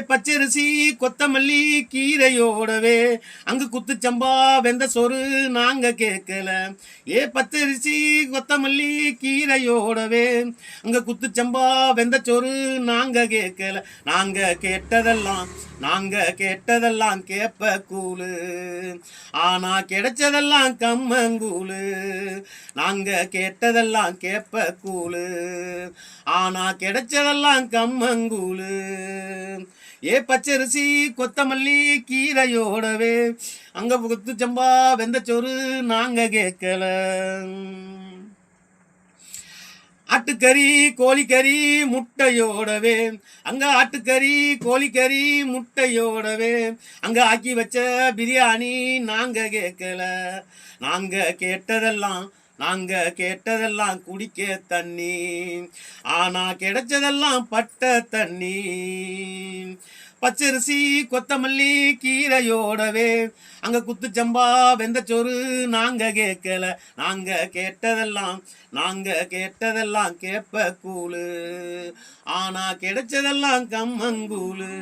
பச்சரிசி கொத்தமல்லி கீரையோடவே அங்கு குத்துச்சம்பா வெந்த சொரு நாங்க கேட்கல. பச்சரிசி கொத்தமல்லி கீரையோடவே அங்க குத்துச்சம்பா வெந்த சொரு நாங்க கேட்கல. நாங்க கேட்டதெல்லாம் கேப்ப கூழு, ஆனா கிடைச்சதெல்லாம் கம்மங்கூழு. நாங்க கேட்டதெல்லாம் கேப்ப கூழு, ஆனா கிடைச்சதெல்லாம் கம்மங்கூழு. பச்சரிசி கொத்தமல்லி கீரையோடவே அங்க குத்துச்சம்பா வெந்தச்சோறு நாங்க கேட்கல. ஆட்டுக்கறி கோழிக்கறி முட்டையோடவே அங்க ஆட்டுக்கறி கோழிக்கறி முட்டையோடவே அங்க ஆக்கி வச்ச பிரியாணி நாங்க கேட்கல. நாங்க கேட்டதெல்லாம் குடிக்க தண்ணி, ஆனா கிடைச்சதெல்லாம் பட்ட தண்ணி. பச்சரிசி கொத்தமல்லி கீரையோடவே அங்க குத்துச்சம்பா வெந்தச்சோறு நாங்க கேட்கல. நாங்க கேட்டதெல்லாம் கேப்ப கூழு, ஆனா கிடைச்சதெல்லாம் கம்மங்கூழு.